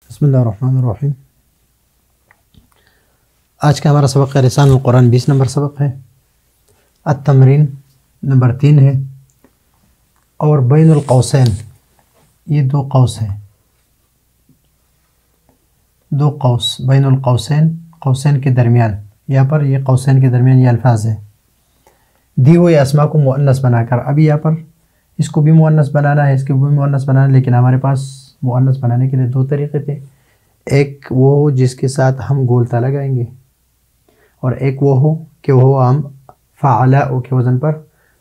بسم اللہ الرحمن الرحیم۔ آج کا ہمارا سبق ہے لسان القرآن 20 نمبر سبق ہے، التمرین نمبر 3 ہے، اور بین القوسین، یہ دو قوس ہیں، دو قوس بین القوسین، قوسین کے درمیان، یہاں پر یہ قوسین کے درمیان یہ الفاظ ہے دی ہوئے اسماء کو مؤنث بنا کر۔ ابھی یہاں پر اس کو بھی مؤنث بنانا ہے، اس کو بھی مؤنث بنانا ہے، لیکن ہمارے پاس مؤنث بنانے کے لیے دو طریقے تھے، ایک وہ ہو جس کے ساتھ ہم گولتا لگائیں گے، اور ایک وہ ہو کہ وہ ہم فعلاء کے وزن پر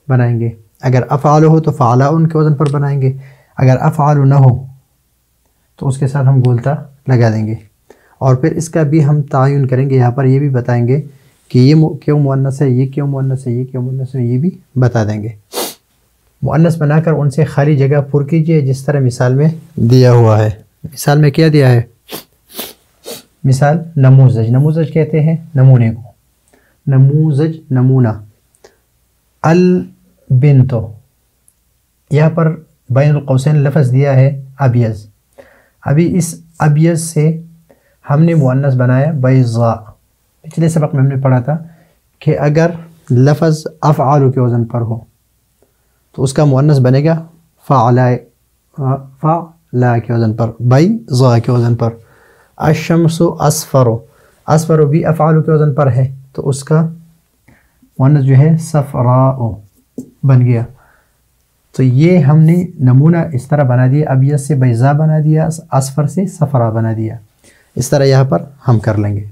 بنائیں گے۔ اگر افعال ہو تو فعلاء کے وزن پر بنائیں گے، اگر افعال نہ ہو تو اس کے ساتھ ہم گولتا لگا دیں گے، اور پھر اس کا بھی ہم تعین کریں گے، یہاں پر یہ بھی بتائیں گے کہ یہ کیوں مؤنث ہے، یہ کیوں مؤنث ہے، یہ کیوں مؤنث ہے، یہ بھی بتا دیں گے۔ مؤنث بنا کر ان سے خالی جگہ پر کیجئے، جس طرح مثال میں دیا ہوا ہے۔ مثال میں کیا دیا ہے؟ مثال نموذج، نموذج کہتے ہیں نمونے کو، نموذج نمونہ۔ البنت، یہاں پر بین القوسین لفظ دیا ہے ابیض، ابھی اس ابیض سے ہم نے مؤنث بنایا بیضاء۔ پچھلے سبق میں ہم نے پڑھا تھا کہ اگر لفظ افعال کے وزن پر ہو تو اس کا مؤنث بنے گا فعلاء، فعلاء کے وزن پر، بیضاء کے وزن پر۔ الشمس اصفر، اصفر بھی افعال کے وزن پر ہے تو اس کا مؤنث جو ہے صفراء بن گیا۔ تو یہ ہم نے نمونہ اس طرح بنا دیا، ابیض سے بیضاء بنا دیا، اصفر سے صفراء بنا دیا، اس طرح یہاں پر ہم کر لیں گے۔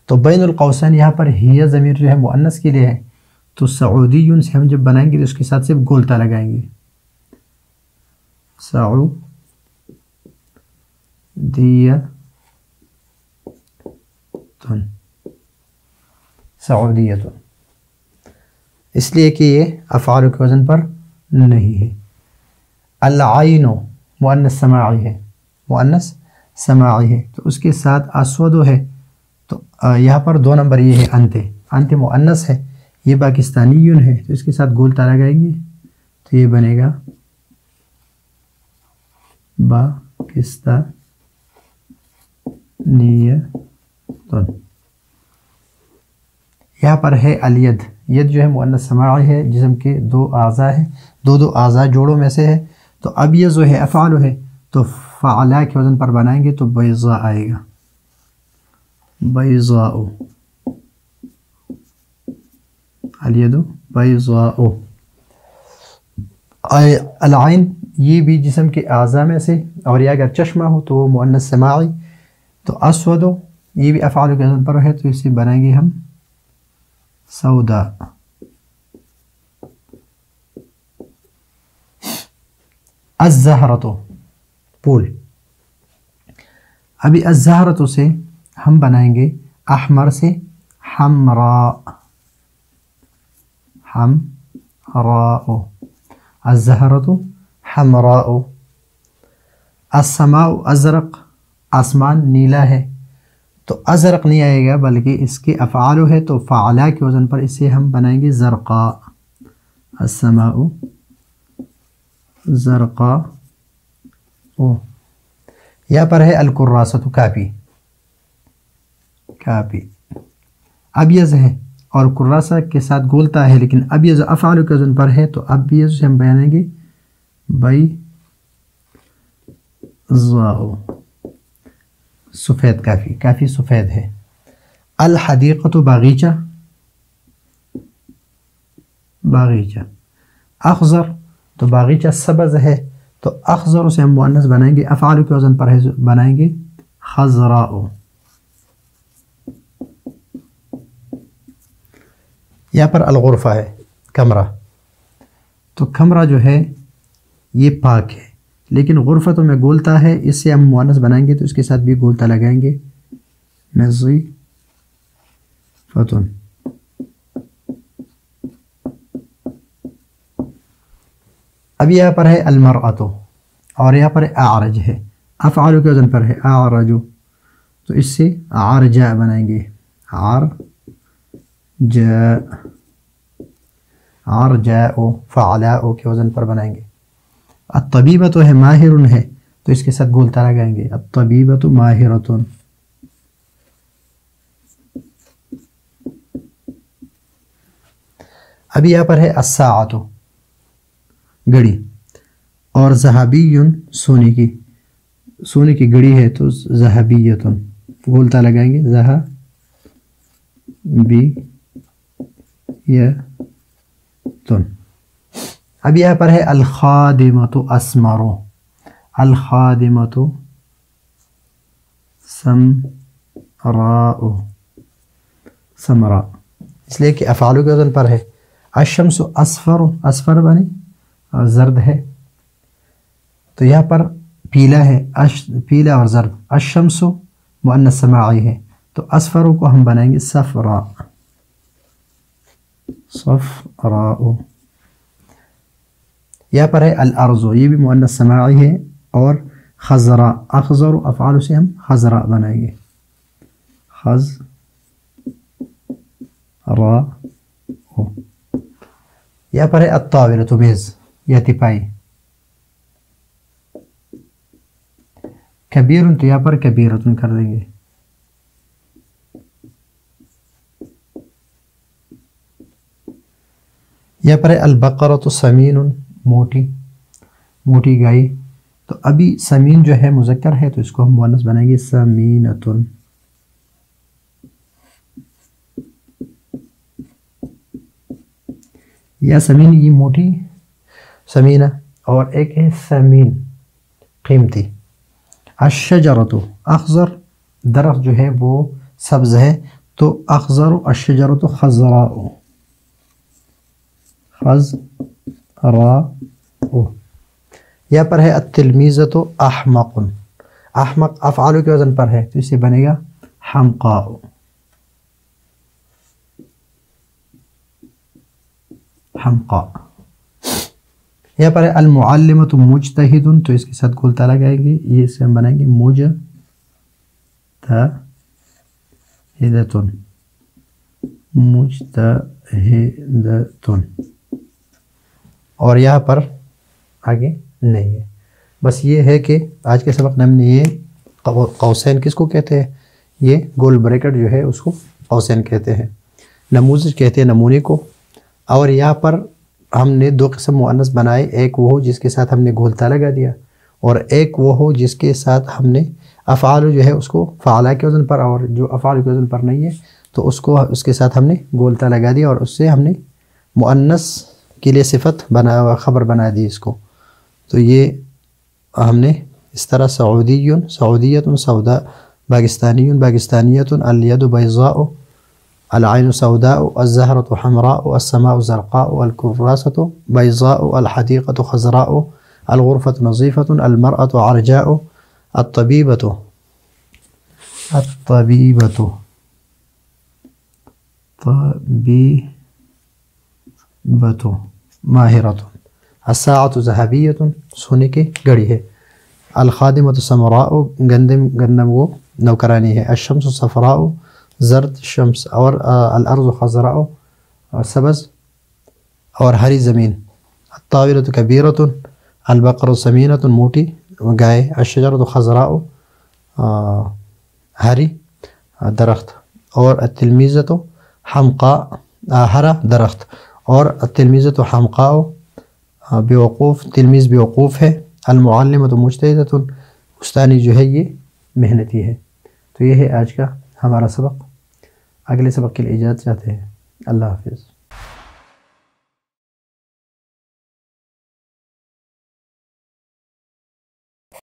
تو بین القوسین یہاں پر ہی ضمیر جو ہے مؤنث کے لیے ہے، تو سعودی سے ہم جب بنائیں گے تو اس کے ساتھ صرف گولتا لگائیں گے، سعودیت، اس لیے کہ یہ افعال کے وزن پر نہیں ہے۔ العین مؤنث سماعی ہے، مؤنث سماعی ہے، تو اس کے ساتھ اسود ہے، تو یہاں پر 2 نمبر یہ ہے انت، انت مؤنث ہے، یہ پاکستانی ہے، تو اس کے ساتھ گولتا لگائیں گے تو یہ بنے گا پاکستانیۃ۔ یہاں پر ہے الید، ید جو ہے مؤنث سماعی ہے، جسم کے 2 اعضاء ہیں، دو اعضاء جوڑوں میں سے ہے، تو اب یہ جو ہے افعال ہے تو فعلاء کے وزن پر بنائیں گے تو بیضاء آئے گا، بیضاء، الید بیضاء۔ العین یہ بھی جسم کے اعضاء میں سے، اور یہ اگر چشمہ ہو تو وہ مؤنث سماعی، تو اسود یہ بھی افعال کے وزن پر ہے تو اسے بنائیں گے ہم سودا۔ الزہرۃ پھول، ابھی الزہرۃ سے ہم بنائیں گے احمر سے حمراء، حمراء، الزہرۃ حمراء۔ السماء ازرق، آسمان نیلا ہے، تو ازرق نہیں آئے گا بلکہ اس کے افعال ہے تو فعلاء کے وزن پر اسے ہم بنائیں گے زرقاء، السماء زرقاء۔ یہاں پر ہے الکراسۃ کاپی، کاپی ابیض ہے اور کراسہ کے ساتھ گولتا ہے، لیکن ابیض افعال کے وزن پر ہے تو ابیض سے ہم بنائیں گے بیضاء، سفید کافی، کافی سفید ہے۔ الحدیقۃ باغیچہ، باغیچہ۔ اخضر تو باغیچہ سبز ہے تو اخضر سے ہم مؤنث بنائیں گے، افعال کے وزن پر ہے بنائیں گے خضراء۔ یہاں پر الغرفہ ہے، کمرہ، تو کمرہ جو ہے یہ پاک ہے، لیکن غرفتوں میں گولتا ہے، اس سے ہم مؤنث بنائیں گے تو اس کے ساتھ بھی گولتا لگائیں گے نظیفۃ۔ اب یہاں پر ہے المرأۃ، اور یہاں پر اعرج ہے، افعال کے وزن پر ہے اعرج، تو اس سے عرجاء بنائیں گے، عرجاء، عرجاء، فعلاء کے وزن پر بنائیں گے۔ الطبیبہ تو ہے ماہر ہے، تو اس کے ساتھ گولتا لگائیں گے الطبیبۃ ماہرۃ. ابھی یہاں پر ہے الساعۃ گھڑی، اور ذہبی سونے کی گھڑی ہے تو ذہبیۃ گولتا لگائیں گے ذہبیۃ. اب یہاں پر ہے الخادمۃ اسمر، الخادمۃ سمراء، اس لیے کہ افعال کے وزن پر ہے. الشمس اصفر بنے اور زرد ہے، تو یہاں پر پیلا ہے، پیلا اور زرد. الشمس مؤنث سماعی ہے تو اصفر کو ہم بنائیں گے صفراء. یہاں پر ہے الارض، یہ بھی مؤنث سماعی ہے، اور خضراء، اخضر افعال سے ہم خضراء بنائیں گے خضراء. یہاں پر ہے الطاولۃ میز یا تپائی. کبیر تو یہاں پر کبیرۃ کر دیں گے. یہاں پر ہے البقرۃ سمین، موٹی گائے. تو ابھی سمین جو ہے مذکر ہے تو اس کو ہم مؤنث بنائیں گے سمینۃ. یا سمین یہ موٹی سمینہ، اور ایک ہے سمین قیمتی. الشجرۃ اخضر، درخت جو ہے وہ سبز ہے تو اخضر. الشجرۃ خضراء. یہاں پر ہے التلمیذۃ احمق، احمق افعال کے وزن پر ہے تو اسے بنے گا حمقاء. یہاں پر ہے المعلمۃ مجتہد، تو اس کے ساتھ گولتا لگائیں گے، یہ اسے ہم بنائیں گے مجتہدۃ. اور یہاں پر آگے نہیں ہے. بس یہ ہے کہ آج کے سبق میں ہم نے یہ قوسین کس کو کہتے ہیں، یہ گول بریکٹ جو ہے اس کو قوسین کہتے ہیں. نموذج کہتے ہیں نمونے کو. اور یہاں پر ہم نے دو قسم مؤنث بنائے، ایک وہ ہو جس کے ساتھ ہم نے گولتا لگا دیا، اور ایک وہ ہو جس کے ساتھ ہم نے افعال جو ہے اس کو فعلا کے وزن پر، اور جو افعال کے وزن پر نہیں ہے تو اس کو اس کے ساتھ ہم نے گولتا لگا دیا، اور اس سے ہم نے مؤنث کے لیے صفت خبر بنا دی اس کو. تو یہ ہم نے اس طرح سعودیۃ سودا، باکستانیۃ، الید بیضاء، العین سوداء، الزہرۃ حمراء، السماء زرقاء، الکراسۃ بیضاء، الحدیقۃ خضراء، الغرفۃ نظیفۃ، المرأۃ عرجاء، الطبیبۃ ماہرۃ، الساعۃ ذہبیۃ سونے کی گھڑی ہے، الخادمۃ سمراء گندم وہ نوکرانی ہے، الشمس صفراء زرد شمس، اور الارض خضراء سبز اور ہری زمین، الطاولۃ کبیرۃ، البقر سمینۃ موٹی گائے، الشجرۃ خضراء ہری درخت، اور التلمیذۃ حمقاء ہرا درخت، اور التلمیذۃ حمقاء بیوقوف، تلمیذ بیوقوف ہے، المعلمۃ مجتہدۃ استانی جو ہے یہ محنتی ہے. تو یہ ہے آج کا ہمارا سبق. اگلے سبق کے لیے اجازت چاہتے ہیں. اللہ حافظ.